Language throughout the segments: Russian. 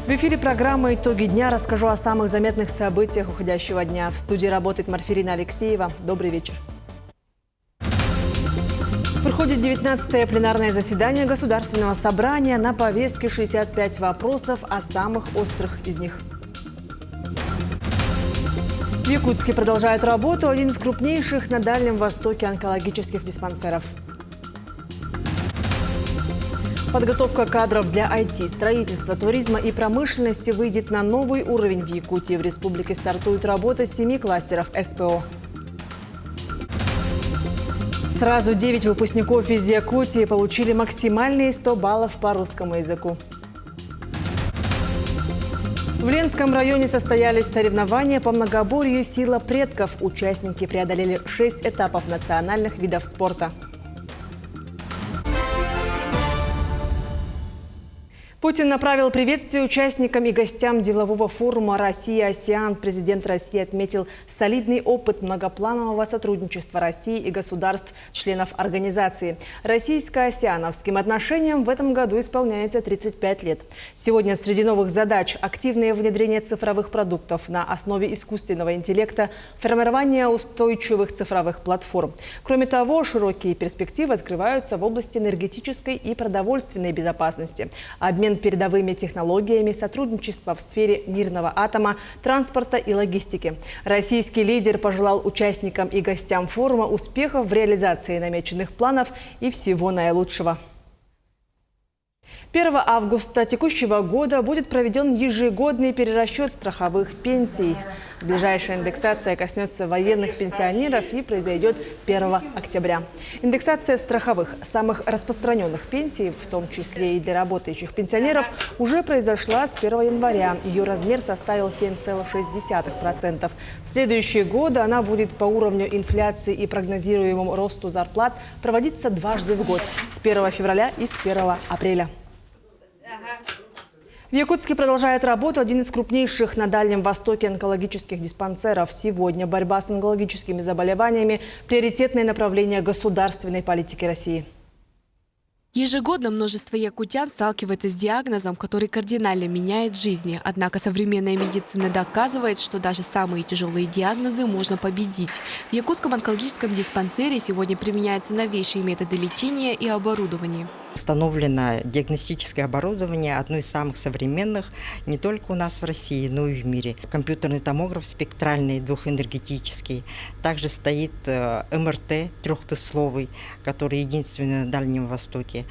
В эфире программы «Итоги дня» расскажу о самых заметных событиях уходящего дня. В студии работает Марфирина Алексеева. Добрый вечер. Проходит 19-е пленарное заседание Государственного собрания. На повестке 65 вопросов о самых острых из них. В Якутске продолжает работу один из крупнейших на Дальнем Востоке онкологических диспансеров. Подготовка кадров для IT, строительства, туризма и промышленности выйдет на новый уровень в Якутии. В республике стартует работа 7 кластеров СПО. Сразу 9 выпускников из Якутии получили максимальные 100 баллов по русскому языку. В Ленском районе состоялись соревнования по многоборью «Сила предков». Участники преодолели 6 этапов национальных видов спорта. Путин направил приветствие участникам и гостям делового форума «Россия-АСЕАН». Президент России отметил солидный опыт многопланового сотрудничества России и государств-членов организации. Российско-асеановским отношениям в этом году исполняется 35 лет. Сегодня среди новых задач – активное внедрение цифровых продуктов на основе искусственного интеллекта, формирование устойчивых цифровых платформ. Кроме того, широкие перспективы открываются в области энергетической и продовольственной безопасности. Обмен передовыми технологиями, сотрудничество в сфере мирного атома, транспорта и логистики. Российский лидер пожелал участникам и гостям форума успехов в реализации намеченных планов и всего наилучшего. 1 августа текущего года будет проведен ежегодный перерасчет страховых пенсий. Ближайшая индексация коснется военных пенсионеров и произойдет 1 октября. Индексация страховых, самых распространенных пенсий, в том числе и для работающих пенсионеров, уже произошла с 1 января. Ее размер составил 7,6%. В следующие годы она будет по уровню инфляции и прогнозируемому росту зарплат проводиться дважды в год – с 1 февраля и с 1 апреля. В Якутске продолжает работу один из крупнейших на Дальнем Востоке онкологических диспансеров. Сегодня борьба с онкологическими заболеваниями – приоритетное направление государственной политики России. Ежегодно множество якутян сталкивается с диагнозом, который кардинально меняет жизни. Однако современная медицина доказывает, что даже самые тяжелые диагнозы можно победить. В Якутском онкологическом диспансере сегодня применяются новейшие методы лечения и оборудование. Установлено диагностическое оборудование, одно из самых современных не только у нас в России, но и в мире. Компьютерный томограф спектральный, двухэнергетический. Также стоит МРТ трехтесловый, который единственный на Дальнем Востоке.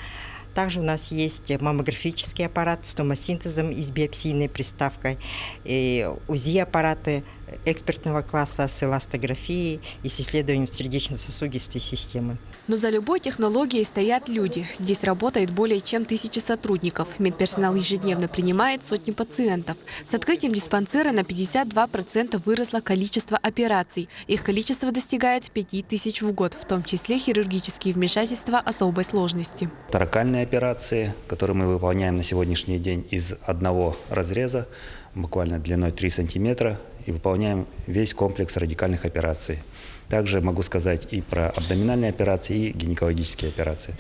Также у нас есть маммографический аппарат с томосинтезом и с биопсийной приставкой, и УЗИ-аппараты экспертного класса с эластографией и с исследованием сердечно-сосудистой системы. Но за любой технологией стоят люди. Здесь работает более чем 1000 сотрудников. Медперсонал ежедневно принимает сотни пациентов. С открытием диспансера на 52% выросло количество операций. Их количество достигает 5000 в год, в том числе хирургические вмешательства особой сложности. Торакальные операции, которые мы выполняем на сегодняшний день из одного разреза, буквально длиной 3 сантиметра, и выполняем весь комплекс радикальных операций. Также могу сказать и про абдоминальные операции, и гинекологические операции.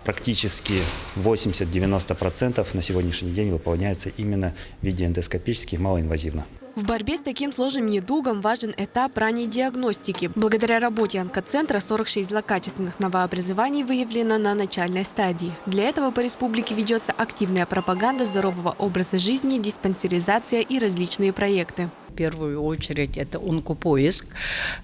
Практически 80-90% на сегодняшний день выполняется именно в виде эндоскопических, малоинвазивно. В борьбе с таким сложным недугом важен этап ранней диагностики. Благодаря работе онкоцентра 46 злокачественных новообразований выявлено на начальной стадии. Для этого по республике ведется активная пропаганда здорового образа жизни, диспансеризация и различные проекты. В первую очередь это онкопоиск.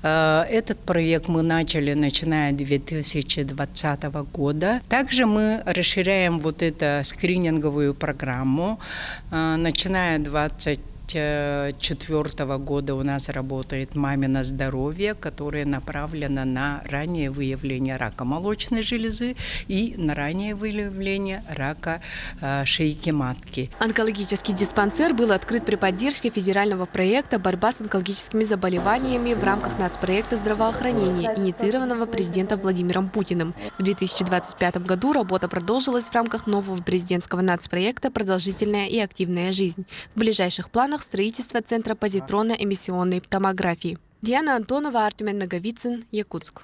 Этот проект мы начали, начиная с 2020 года. Также мы расширяем вот эту скрининговую программу, начиная с 2024 года у нас работает «Мамино здоровье», которое направлено на раннее выявление рака молочной железы и на раннее выявление рака шейки матки. Онкологический диспансер был открыт при поддержке федерального проекта «Борьба с онкологическими заболеваниями» в рамках нацпроекта здравоохранения, инициированного президентом Владимиром Путиным. В 2025 году работа продолжилась в рамках нового президентского нацпроекта «Продолжительная и активная жизнь». В ближайших планах строительство Центра позитронно-эмиссионной томографии. Диана Антонова, Артем Наговицын, Якутск.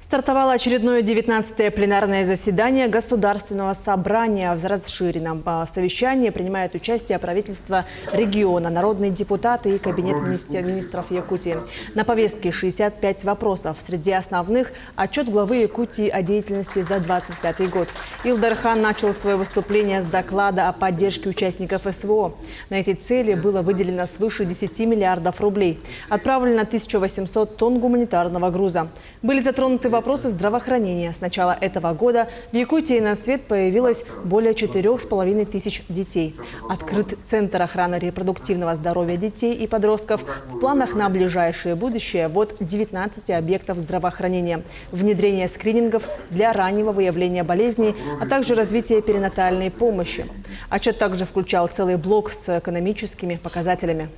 Стартовало очередное 19-е пленарное заседание Государственного собрания. В расширенном совещании принимают участие правительство региона, народные депутаты и Кабинет министров Якутии. На повестке 65 вопросов. Среди основных – отчет главы Якутии о деятельности за 2025 год. Илдархан начал свое выступление с доклада о поддержке участников СВО. На эти цели было выделено свыше 10 миллиардов рублей. Отправлено 1800 тонн гуманитарного груза. Были затронуты вопросы здравоохранения. С начала этого года в Якутии на свет появилось более 4500 детей. Открыт Центр охраны репродуктивного здоровья детей и подростков. В планах на ближайшее будущее ввод 19 объектов здравоохранения, внедрение скринингов для раннего выявления болезней, а также развитие перинатальной помощи. Отчет также включал целый блок с экономическими показателями.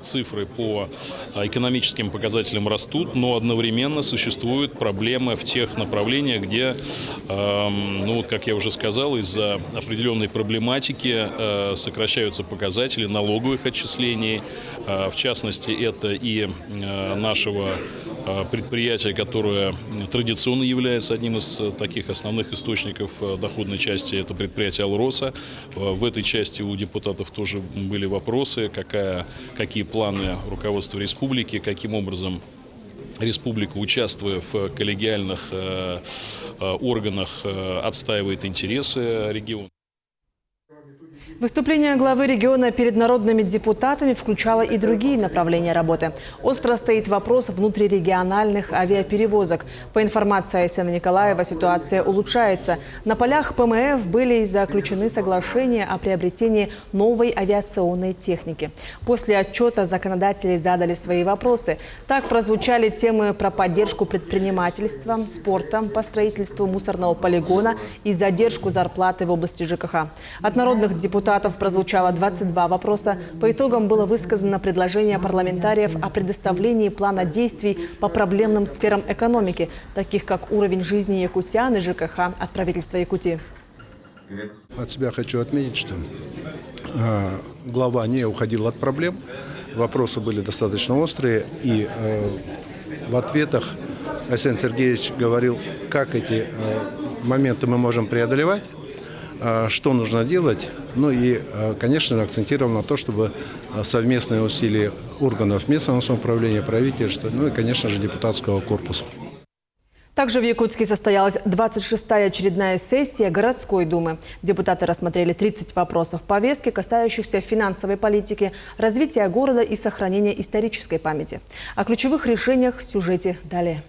Цифры по экономическим показателям растут, но одновременно существуют проблемы в тех направлениях, где, как я уже сказал, из-за определенной проблематики сокращаются показатели налоговых отчислений. В частности, это и нашего предприятие, которое традиционно является одним из таких основных источников доходной части, это предприятие «Алроса». В этой части у депутатов тоже были вопросы, какие планы руководства республики, каким образом республика, участвуя в коллегиальных органах, отстаивает интересы региона. Выступление главы региона перед народными депутатами включало и другие направления работы. Остро стоит вопрос внутрирегиональных авиаперевозок. По информации Айсена Николаева, ситуация улучшается. На полях ПМФ были заключены соглашения о приобретении новой авиационной техники. После отчета законодатели задали свои вопросы. Так прозвучали темы про поддержку предпринимательства, спорта, по строительству мусорного полигона и задержку зарплаты в области ЖКХ. От народных депутатов прозвучало 22 вопроса. По итогам было высказано предложение парламентариев о предоставлении плана действий по проблемным сферам экономики, таких как уровень жизни якутян и ЖКХ от правительства Якутии. От себя хочу отметить, что глава не уходил от проблем. Вопросы были достаточно острые. И в ответах Айсен Сергеевич говорил, как эти моменты мы можем преодолевать, что нужно делать. Ну и, конечно, акцентировал на то, чтобы совместные усилия органов местного самоуправления, правительства, ну и, конечно же, депутатского корпуса. Также в Якутске состоялась 26-я очередная сессия городской думы. Депутаты рассмотрели 30 вопросов повестки, касающихся финансовой политики, развития города и сохранения исторической памяти. О ключевых решениях в сюжете далее.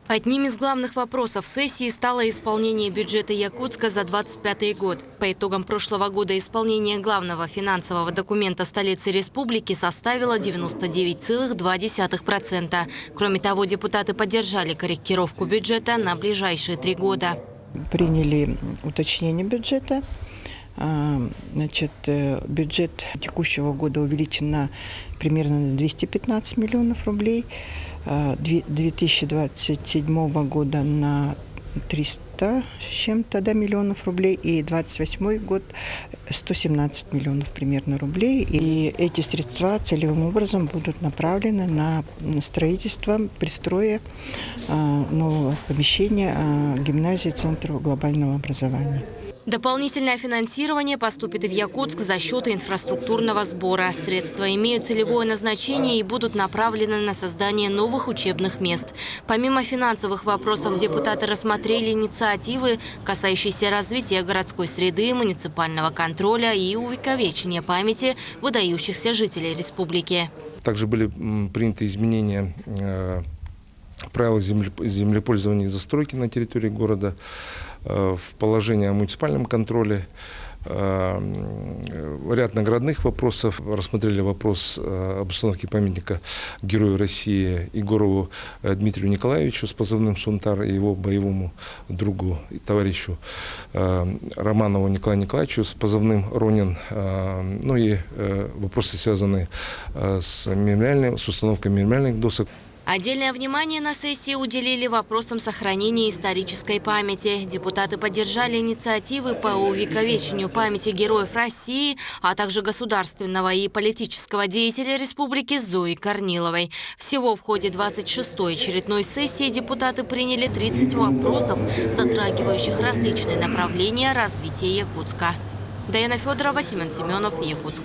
Одним из главных вопросов сессии стало исполнение бюджета Якутска за 2025 год. По итогам прошлого года исполнение главного финансового документа столицы республики составило 99,2%. Кроме того, депутаты поддержали корректировку бюджета на ближайшие 3 года. Приняли уточнение бюджета. Бюджет текущего года увеличен на примерно 215 миллионов рублей. 2027 года на 300 с чем-то миллионов рублей и 2028 год 117 миллионов примерно рублей. И эти средства целевым образом будут направлены на строительство пристроя нового помещения гимназии Центра глобального образования. Дополнительное финансирование поступит и в Якутск за счет инфраструктурного сбора. Средства имеют целевое назначение и будут направлены на создание новых учебных мест. Помимо финансовых вопросов, депутаты рассмотрели инициативы, касающиеся развития городской среды, муниципального контроля и увековечения памяти выдающихся жителей республики. Также были приняты изменения правил землепользования и застройки на территории города, в положении о муниципальном контроле, ряд наградных вопросов. Рассмотрели вопрос об установке памятника Герою России Егорову Дмитрию Николаевичу с позывным «Сунтар» и его боевому другу и товарищу Романову Николаю Николаевичу с позывным «Ронин». Ну и вопросы, связанные с установкой мемориальных досок. Отдельное внимание на сессии уделили вопросам сохранения исторической памяти. Депутаты поддержали инициативы по увековечению памяти героев России, а также государственного и политического деятеля республики Зои Корниловой. Всего в ходе 26-й очередной сессии депутаты приняли 30 вопросов, затрагивающих различные направления развития Якутска. Даяна Федорова, Семен Семенов, Якутск.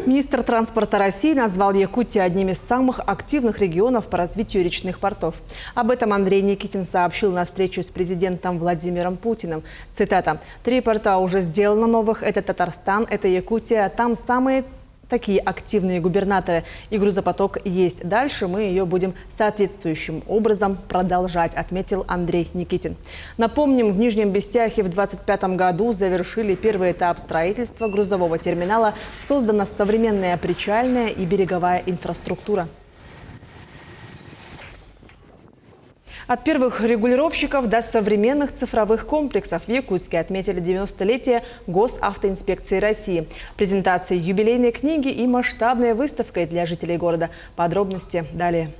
Министр транспорта России назвал Якутию одним из самых активных регионов по развитию речных портов. Об этом Андрей Никитин сообщил на встрече с президентом Владимиром Путиным. Цитата. «3 порта уже сделано новых. Это Татарстан, это Якутия. Там самые такие активные губернаторы. И грузопоток есть. Дальше мы ее будем соответствующим образом продолжать», отметил Андрей Никитин. Напомним, в Нижнем Бестяхе в 2025 году завершили первый этап строительства грузового терминала. Создана современная причальная и береговая инфраструктура. От первых регулировщиков до современных цифровых комплексов в Якутске отметили 90-летие Госавтоинспекции России. Презентации юбилейной книги и масштабной выставкой для жителей города. Подробности далее.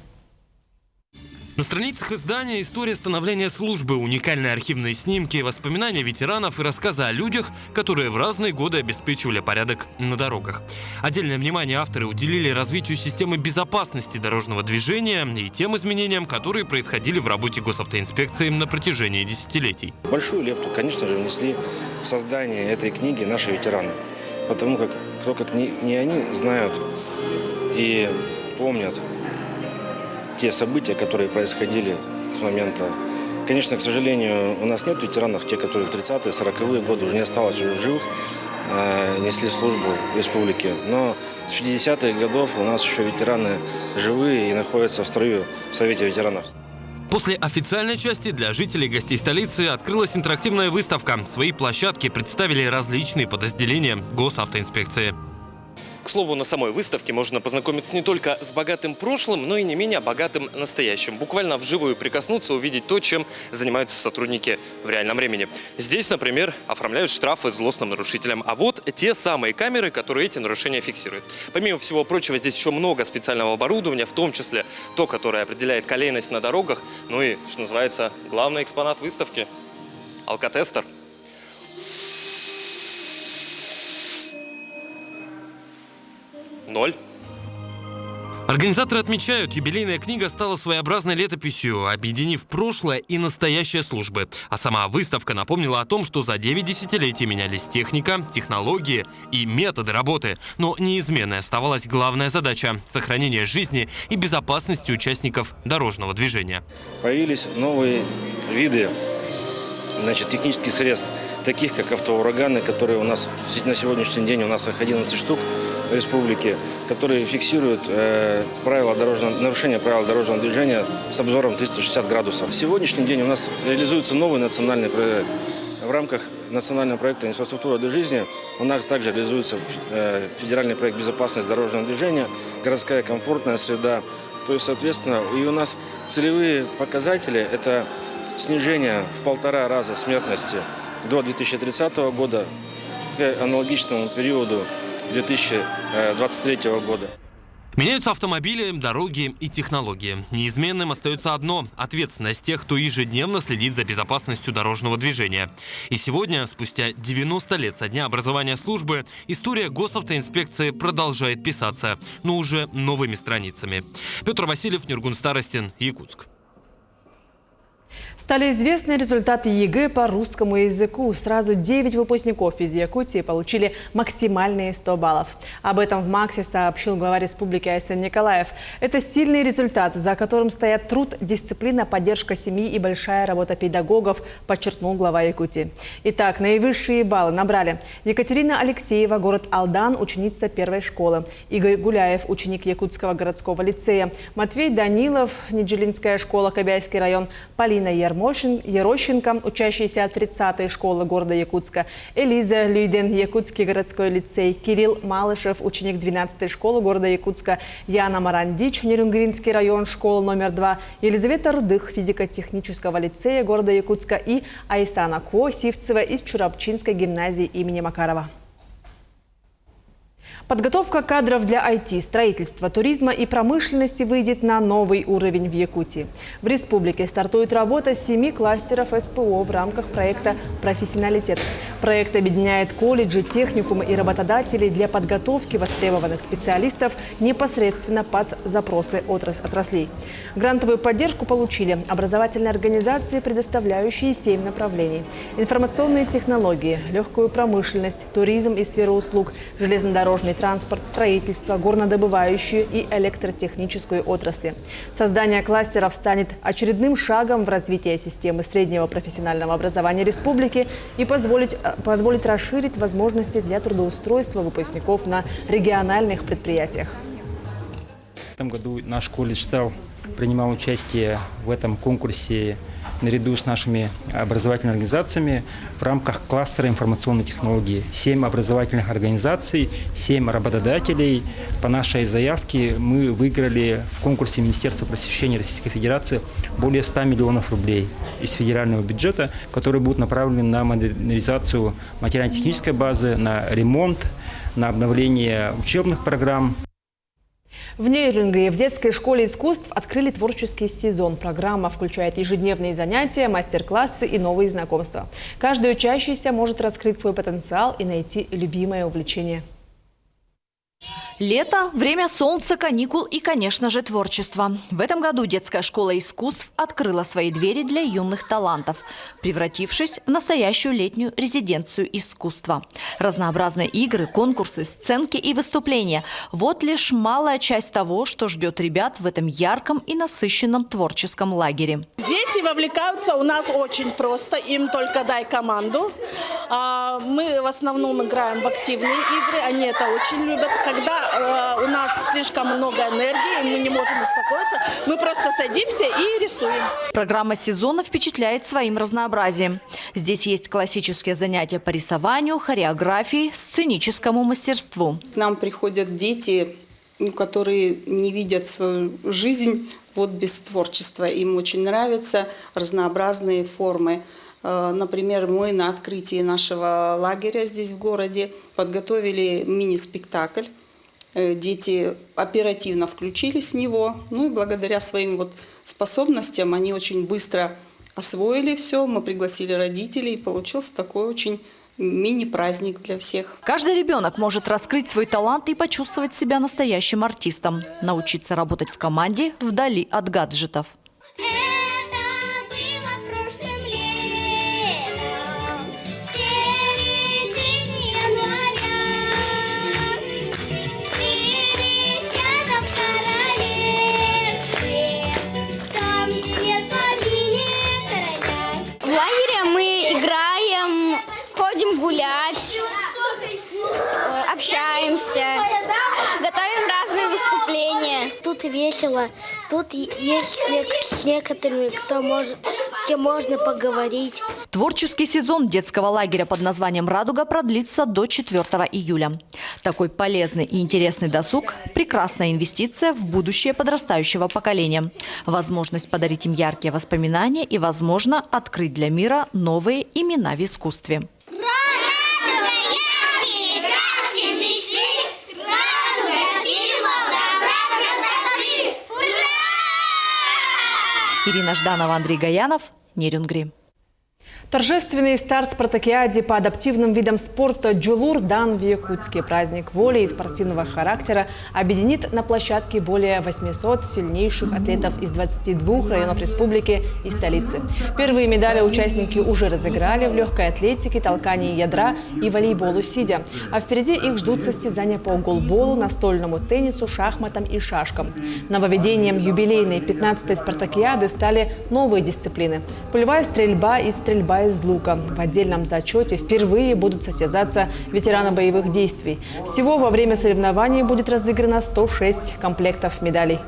На страницах издания история становления службы, уникальные архивные снимки, воспоминания ветеранов и рассказы о людях, которые в разные годы обеспечивали порядок на дорогах. Отдельное внимание авторы уделили развитию системы безопасности дорожного движения и тем изменениям, которые происходили в работе Госавтоинспекции на протяжении десятилетий. Большую лепту, конечно же, внесли в создание этой книги наши ветераны. Потому как кто как не они знают и помнят те события, которые происходили с момента. Конечно, к сожалению, у нас нет ветеранов, те, которые в 30-е, 40-е годы уже не осталось уже в живых, несли службу в республике. Но с 50-х годов у нас еще ветераны живые и находятся в строю в Совете ветеранов. После официальной части для жителей и гостей столицы открылась интерактивная выставка. Свои площадки представили различные подразделения Госавтоинспекции. К слову, на самой выставке можно познакомиться не только с богатым прошлым, но и не менее богатым настоящим. Буквально вживую прикоснуться, увидеть то, чем занимаются сотрудники в реальном времени. Здесь, например, оформляют штрафы злостным нарушителям. А вот те самые камеры, которые эти нарушения фиксируют. Помимо всего прочего, здесь еще много специального оборудования, в том числе то, которое определяет колейность на дорогах. Ну и, что называется, главный экспонат выставки – алкотестер. Ноль. Организаторы отмечают, юбилейная книга стала своеобразной летописью, объединив прошлое и настоящее службы. А сама выставка напомнила о том, что за 9 десятилетий менялись техника, технологии и методы работы. Но неизменной оставалась главная задача – сохранение жизни и безопасности участников дорожного движения. Появились новые виды технических средств, таких как автоураганы, которые у нас на сегодняшний день у нас их 11 штук в республике, которые фиксируют нарушение правил дорожного движения с обзором 360 градусов. В сегодняшний день у нас реализуется новый национальный проект. В рамках национального проекта «Инфраструктура для жизни» у нас также реализуется федеральный проект «Безопасность дорожного движения», городская комфортная среда. То есть, соответственно, и у нас целевые показатели – это снижение в 1,5 раза смертности до 2030 года к аналогичному периоду 2023 года. Меняются автомобили, дороги и технологии. Неизменным остается одно – ответственность тех, кто ежедневно следит за безопасностью дорожного движения. И сегодня, спустя 90 лет со дня образования службы, история Госавтоинспекции продолжает писаться, но уже новыми страницами. Петр Васильев, Нюргун Старостин, Якутск. Стали известны результаты ЕГЭ по русскому языку. Сразу 9 выпускников из Якутии получили максимальные 100 баллов. Об этом в МАКСе сообщил глава республики Айсен Николаев. Это сильный результат, за которым стоят труд, дисциплина, поддержка семьи и большая работа педагогов, подчеркнул глава Якутии. Итак, наивысшие баллы набрали Екатерина Алексеева, город Алдан, ученица 1-й школы. Игорь Гуляев, ученик Якутского городского лицея. Матвей Данилов, Неджилинская школа, Кобяйский район. Полина Ерощенко, учащаяся 30-й школы города Якутска. Элиза Люйден, Якутский городской лицей. Кирилл Малышев, ученик 12-й школы города Якутска. Яна Марандич, Нерюнгринский район, школа номер 2. Елизавета Рудых, физико-технического лицея города Якутска. И Айсана Ко, Сивцева из Чурапчинской гимназии имени Макарова. Подготовка кадров для IT, строительства, туризма и промышленности выйдет на новый уровень в Якутии. В республике стартует работа 7 кластеров СПО в рамках проекта «Профессионалитет». Проект объединяет колледжи, техникумы и работодателей для подготовки востребованных специалистов непосредственно под запросы отраслей. Грантовую поддержку получили образовательные организации, предоставляющие 7 направлений: информационные технологии, легкую промышленность, туризм и сферу услуг, железнодорожный транспорт, строительство, горнодобывающую и электротехническую отрасли. Создание кластеров станет очередным шагом в развитии системы среднего профессионального образования республики и позволит расширить возможности для трудоустройства выпускников на региональных предприятиях. В этом году наш колледж принимал участие в этом конкурсе наряду с нашими образовательными организациями в рамках кластера информационной технологии. 7 образовательных организаций, 7 работодателей. По нашей заявке мы выиграли в конкурсе Министерства просвещения Российской Федерации более 100 миллионов рублей из федерального бюджета, которые будут направлены на модернизацию материально-технической базы, на ремонт, на обновление учебных программ. В Нейрюнгри в детской школе искусств открыли творческий сезон. Программа включает ежедневные занятия, мастер-классы и новые знакомства. Каждый учащийся может раскрыть свой потенциал и найти любимое увлечение. Лето – время солнца, каникул и, конечно же, творчества. В этом году детская школа искусств открыла свои двери для юных талантов, превратившись в настоящую летнюю резиденцию искусства. Разнообразные игры, конкурсы, сценки и выступления – вот лишь малая часть того, что ждет ребят в этом ярком и насыщенном творческом лагере. Дети вовлекаются у нас очень просто, им только дай команду. Мы в основном играем в активные игры, они это очень любят. Когда у нас слишком много энергии, мы не можем успокоиться, мы просто садимся и рисуем. Программа сезона впечатляет своим разнообразием. Здесь есть классические занятия по рисованию, хореографии, сценическому мастерству. К нам приходят дети, которые не видят свою жизнь без творчества. Им очень нравятся разнообразные формы. Например, мы на открытии нашего лагеря здесь в городе подготовили мини-спектакль. Дети оперативно включились в него, и благодаря своим способностям они очень быстро освоили все. Мы пригласили родителей, и получился такой очень мини-праздник для всех. Каждый ребенок может раскрыть свой талант и почувствовать себя настоящим артистом, научиться работать в команде вдали от гаджетов. Гулять, общаемся, готовим разные выступления. Тут весело, тут есть с некоторыми, где можно поговорить. Творческий сезон детского лагеря под названием «Радуга» продлится до 4 июля. Такой полезный и интересный досуг – прекрасная инвестиция в будущее подрастающего поколения. Возможность подарить им яркие воспоминания и, возможно, открыть для мира новые имена в искусстве. Ирина Жданова, Андрей Гаянов, Нейрюнгри. Торжественный старт спартакиаде по адаптивным видам спорта «Джулур» дан в Якутске. Праздник воли и спортивного характера объединит на площадке более 800 сильнейших атлетов из 22 районов республики и столицы. Первые медали участники уже разыграли в легкой атлетике, толкании ядра и волейболу сидя. А впереди их ждут состязания по голболу, настольному теннису, шахматам и шашкам. Нововведением юбилейной 15-й спартакиады стали новые дисциплины – полевая стрельба и стрельба из лука. В отдельном зачете впервые будут состязаться ветераны боевых действий. Всего во время соревнований будет разыграно 106 комплектов медалей.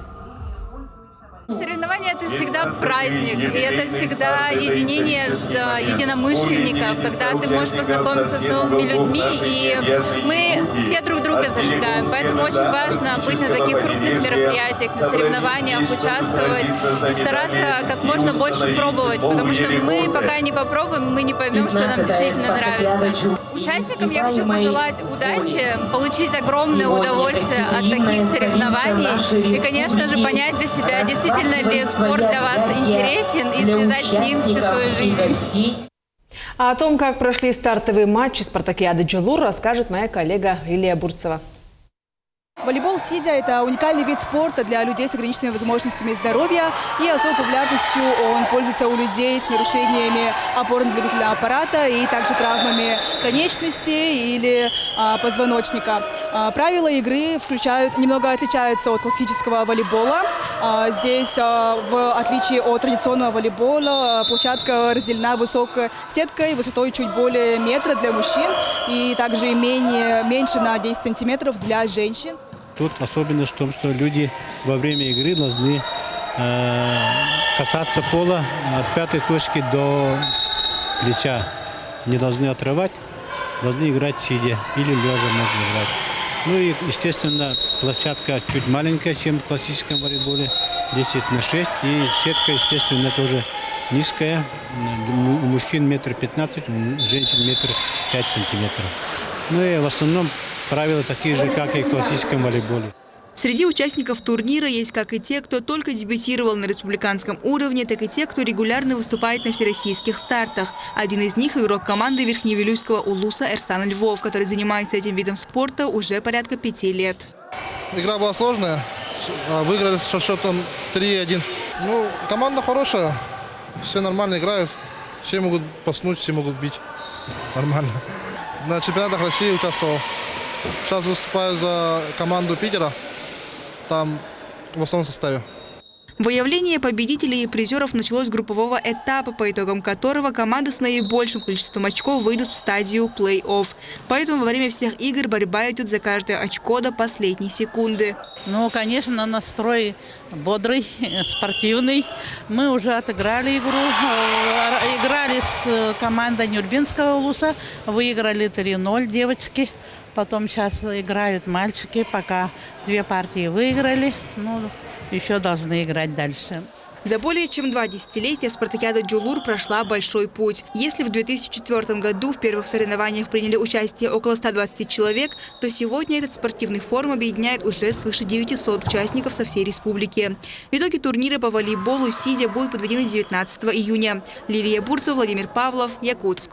Соревнования – это всегда праздник, и это всегда единение единомышленников, когда ты можешь познакомиться с новыми людьми, и мы все друг друга зажигаем. Поэтому очень важно быть на таких крупных мероприятиях, на соревнованиях, участвовать, стараться как можно больше пробовать, потому что мы пока не попробуем, мы не поймем, что нам действительно нравится. Участникам я хочу пожелать удачи, получить огромное удовольствие от таких соревнований и, конечно же, понять для себя, действительно ли спорт для вас интересен и связать с ним всю свою жизнь. А о том, как прошли стартовые матчи спартакиады «Джалур», расскажет моя коллега Лилия Бурцева. Волейбол сидя – это уникальный вид спорта для людей с ограниченными возможностями здоровья. И особой популярностью он пользуется у людей с нарушениями опорно-двигательного аппарата и также травмами конечности или позвоночника. Правила игры немного отличаются от классического волейбола. Здесь, в отличие от традиционного волейбола, площадка разделена высокой сеткой высотой чуть более метра для мужчин и также меньше на 10 сантиметров для женщин. Тут особенность в том, что люди во время игры должны касаться пола от пятой точки до плеча. Не должны отрывать, должны играть сидя или лежа можно играть. Ну и, естественно, площадка чуть маленькая, чем в классическом волейболе, 10×6. И сетка, естественно, тоже низкая. У мужчин 1,15 м, у женщин 1,5 сантиметров. Ну и в основном правила такие же, как и в классическом волейболе. Среди участников турнира есть как и те, кто только дебютировал на республиканском уровне, так и те, кто регулярно выступает на всероссийских стартах. Один из них – игрок команды Верхневилюйского Улуса Эрсан Львов, который занимается этим видом спорта уже порядка 5 лет. Игра была сложная, выиграли со счетом 3-1. Ну, команда хорошая, все нормально играют, все могут паснуть, все могут бить. Нормально. На чемпионатах России участвовал. Сейчас выступаю за команду Питера, там в основном составе. Выявление победителей и призеров началось с группового этапа, по итогам которого команды с наибольшим количеством очков выйдут в стадию плей-офф. Поэтому во время всех игр борьба идет за каждое очко до последней секунды. Ну, конечно, настрой бодрый, спортивный. Мы уже отыграли игру. Играли с командой Нюрбинского Улуса, выиграли 3-0 девочки. Потом сейчас играют мальчики, пока 2 партии выиграли, ну, еще должны играть дальше. За более чем 2 десятилетия спартакиада «Джалур» прошла большой путь. Если в 2004 году в первых соревнованиях приняли участие около 120 человек, то сегодня этот спортивный форум объединяет уже свыше 900 участников со всей республики. Итоги турнира по волейболу сидя будут подведены 19 июня. Лилия Бурцева, Владимир Павлов, Якутск.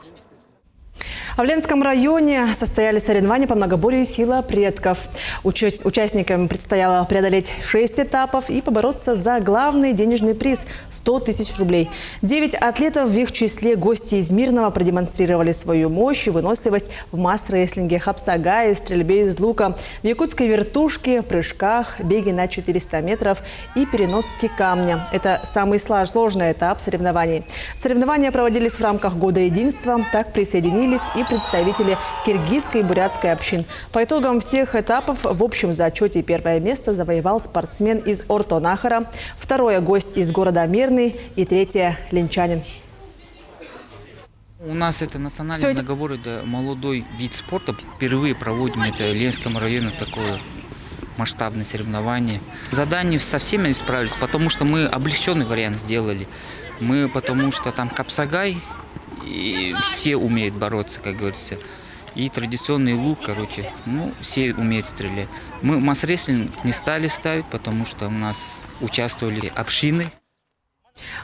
В Ленском районе состоялись соревнования по многоборью «Сила предков». Участникам предстояло преодолеть 6 этапов и побороться за главный денежный приз – 100 тысяч рублей. 9 атлетов, в их числе гости из Мирного, продемонстрировали свою мощь и выносливость в масс-рестлинге, хапсагае, стрельбе из лука, в якутской вертушке, прыжках, беге на 400 метров и переноске камня. Это самый сложный этап соревнований. Соревнования проводились в рамках Года единства. Так присоединились и представители киргизской и бурятской общин. По итогам всех этапов в общем зачете 1-е место завоевал спортсмен из Ортонахара, 2-е – гость из города Мирный и 3-е – ленчанин. У нас это национальный многоборье, это молодой вид спорта. Впервые проводим это в Ленском районе такое масштабное соревнование. Задание со всеми не справились, потому что мы облегченный вариант сделали. Потому что там капсагай, и все умеют бороться, как говорится. И традиционный лук, все умеют стрелять. Мы масс-рестлинг не стали ставить, потому что у нас участвовали общины.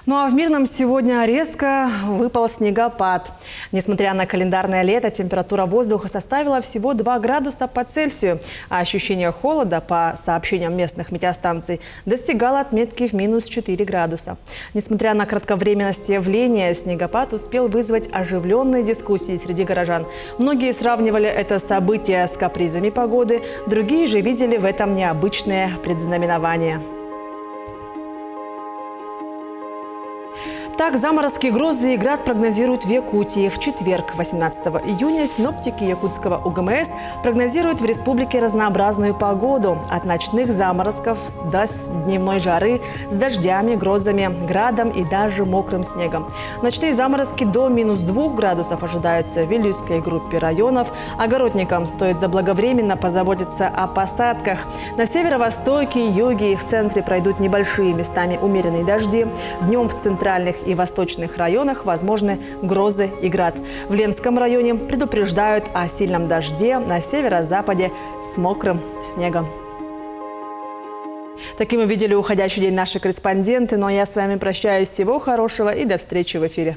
Ну а в Мирном сегодня резко выпал снегопад. Несмотря на календарное лето, температура воздуха составила всего 2 градуса по Цельсию, а ощущение холода, по сообщениям местных метеостанций, достигало отметки в -4 градуса. Несмотря на кратковременность явления, снегопад успел вызвать оживленные дискуссии среди горожан. Многие сравнивали это событие с капризами погоды, другие же видели в этом необычное предзнаменование. Так, заморозки, грозы и град прогнозируют в Якутии. В четверг, 18 июня, синоптики якутского УГМС прогнозируют в республике разнообразную погоду. От ночных заморозков до дневной жары с дождями, грозами, градом и даже мокрым снегом. Ночные заморозки до -2 градусов ожидаются в Вилюйской группе районов. Огородникам стоит заблаговременно позаботиться о посадках. На северо-востоке, юге и в центре пройдут небольшие местами умеренные дожди. Днем в центральных и восточных районах возможны грозы и град. В Ленском районе предупреждают о сильном дожде, на северо-западе с мокрым снегом. Таким увидели уходящий день наши корреспонденты. Ну а я с вами прощаюсь. Всего хорошего и до встречи в эфире.